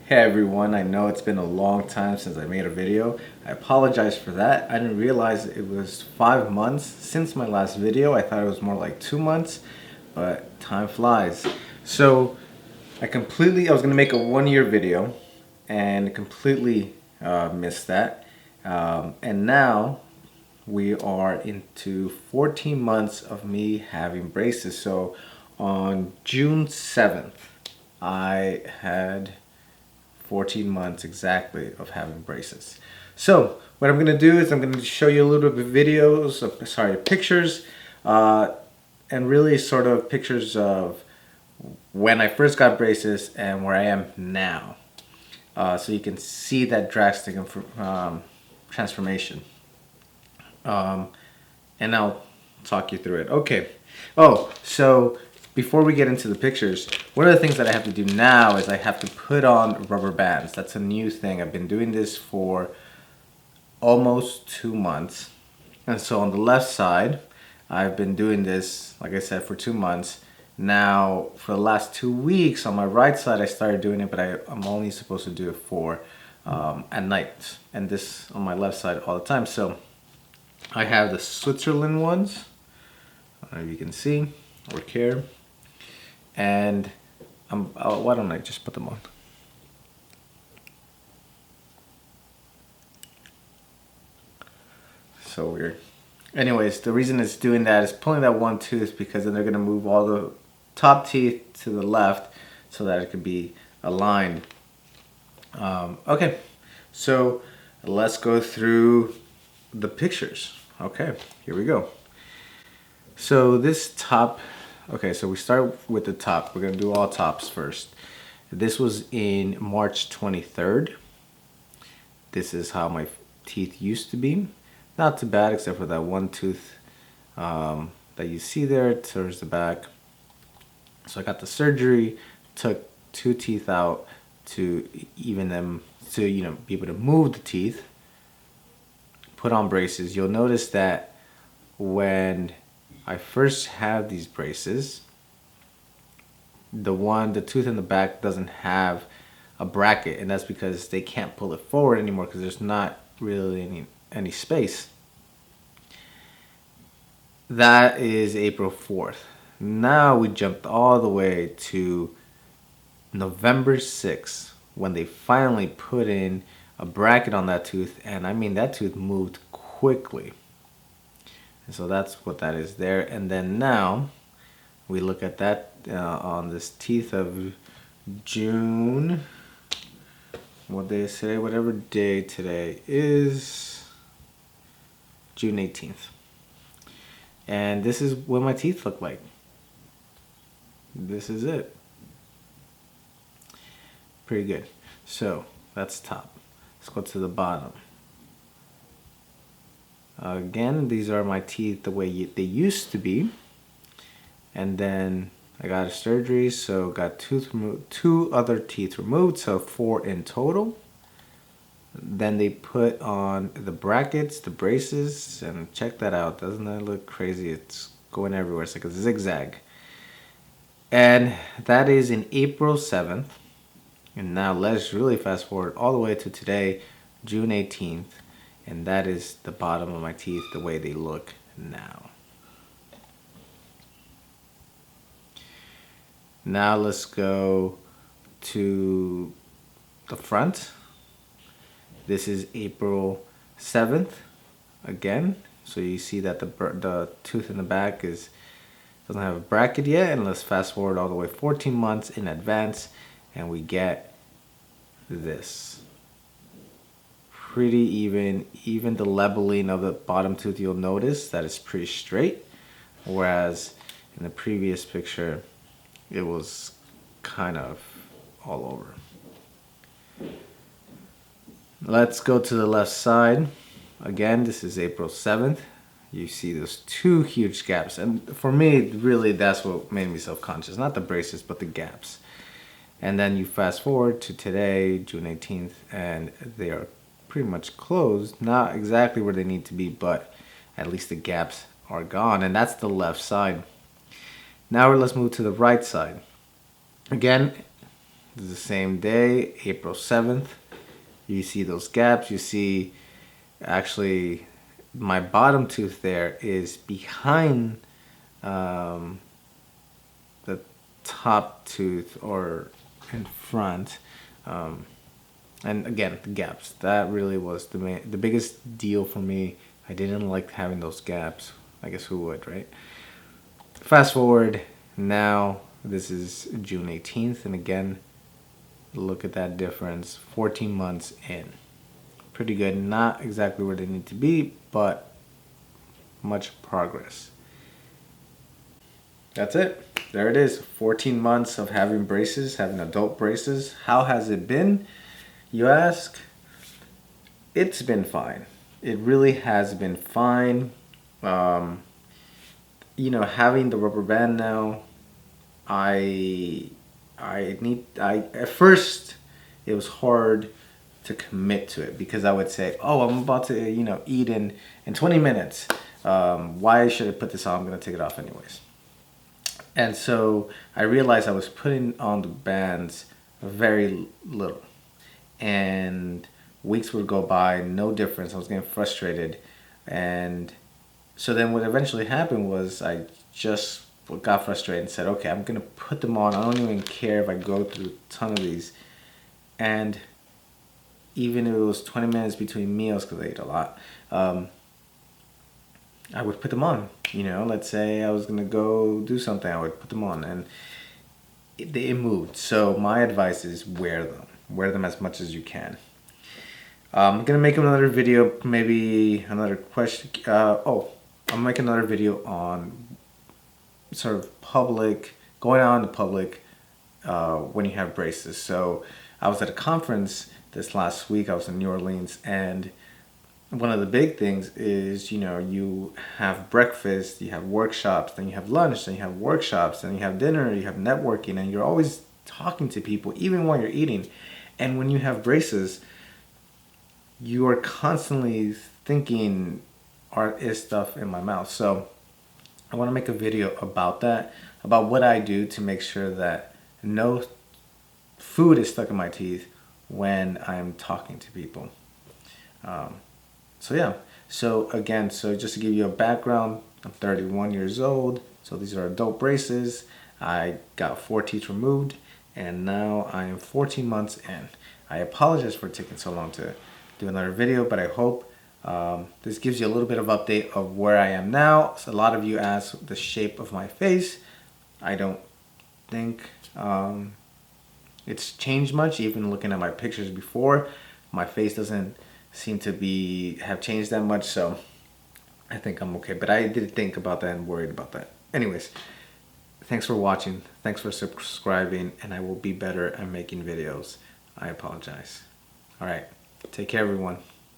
Hey everyone, I know it's been a long time since I made a video. I apologize for that. I didn't realize it was 5 months since my last video. I thought it was more like 2 months, but time flies. So I was gonna make a 1 year video and completely missed that. And now we are into 14 months of me having braces. So on June 7th, I had 14 months exactly of having braces. So what I'm gonna do is I'm gonna show you a little bit of videos, pictures, and really sort of pictures of when I first got braces and where I am now. So you can see that drastic transformation. And I'll talk you through it. Okay. Oh, so before we get into the pictures, one of the things that I have to do now is I have to put on rubber bands. That's a new thing. I've been doing this for almost 2 months. And so on the left side, I've been doing this, like I said, for 2 months. Now, for the last 2 weeks, on my right side, I started doing it, but I'm only supposed to do it for at night. And this on my left side all the time. So I have the Switzerland ones. I don't know if you can see or care. And why don't I just put them on? So weird. Anyways, the reason it's doing that is pulling that one tooth because then they're going to move all the top teeth to the left so that it could be aligned. Okay, so let's go through the pictures. Okay, here we go. So this top, okay, so we start with the top. We're gonna do all tops first. This was in March 23rd. This is how my teeth used to be. Not too bad except for that one tooth that you see there towards the back. So I got the surgery, took 2 teeth out to even them, to be able to move the teeth. Put on braces. You'll notice that when I first have these braces, the tooth in the back doesn't have a bracket, and that's because they can't pull it forward anymore because there's not really any space. That is April 4th. Now we jumped all the way to November 6th when they finally put in a bracket on that tooth, and I mean that tooth moved quickly. And so that's what that is there. And then now we look at that on this teeth of June. What day is today? Whatever day today is, June 18th. And this is what my teeth look like. This is it. Pretty good. So that's top. Let's go to the bottom. Again, these are my teeth the way they used to be. And then I got a surgery, so got 2 other teeth removed, so 4 in total. Then they put on the brackets, the braces, and check that out. Doesn't that look crazy? It's going everywhere. It's like a zigzag. And that is in April 7th. And now let's really fast forward all the way to today, June 18th. And that is the bottom of my teeth, the way they look now. Now let's go to the front. This is April 7th again. So you see that the tooth in the back doesn't have a bracket yet. And let's fast forward all the way 14 months in advance, and we get this. Pretty even the leveling of the bottom tooth, you'll notice that it's pretty straight, whereas in the previous picture it was kind of all over. Let's go to the left side. Again, this is April 7th. You see those 2 huge gaps, and for me really that's what made me self-conscious, not the braces but the gaps. And then you fast forward to today, June 18th, and they are pretty much closed. Not exactly where they need to be, but at least the gaps are gone. And that's the left side. Now let's move to the right side. Again, the same day, April 7th. You see those gaps. You see actually my bottom tooth there is behind the top tooth or in front. And again, the gaps. That really was the biggest deal for me. I didn't like having those gaps. I guess who would, right? Fast forward, now this is June 18th, and again, look at that difference. 14 months in. Pretty good. Not exactly where they need to be, but much progress. That's it. There it is. 14 months of having braces, having adult braces. How has it been, you ask? It's been fine. It really has been fine. You know, having the rubber band now, I at first it was hard to commit to it because I would say, oh, I'm about to, you know, eat in 20 minutes. Why should I put this on? I'm going to take it off anyways. And so I realized I was putting on the bands very little. And weeks would go by, no difference. I was getting frustrated. And so then what eventually happened was I just got frustrated and said, okay, I'm going to put them on. I don't even care if I go through a ton of these. And even if it was 20 minutes between meals, because I ate a lot, I would put them on. You know, let's say I was going to go do something, I would put them on. And it moved. So my advice is wear them. Wear them as much as you can. I'm going to make another video, maybe another question. I'll make another video on sort of public, going out in the public when you have braces. So I was at a conference this last week. I was in New Orleans, and one of the big things is, you know, you have breakfast, you have workshops, then you have lunch, then you have workshops, then you have dinner, you have networking, and you're always talking to people even while you're eating. And when you have braces, you are constantly thinking, is stuff in my mouth? So I want to make a video about that, about what I do to make sure that no food is stuck in my teeth when I'm talking to people. So yeah, so again, so just to give you a background, I'm 31 years old. So these are adult braces. I got 4 teeth removed, and now I am 14 months in. I apologize for taking so long to do another video, but I hope this gives you a little bit of update of where I am now. So a lot of you asked the shape of my face. I don't think it's changed much. Even looking at my pictures before, my face doesn't seem to have changed that much, so I think I'm okay. But I did think about that and worried about that. Anyways, thanks for watching. Thanks for subscribing, and I will be better at making videos. I apologize. All right, take care, everyone.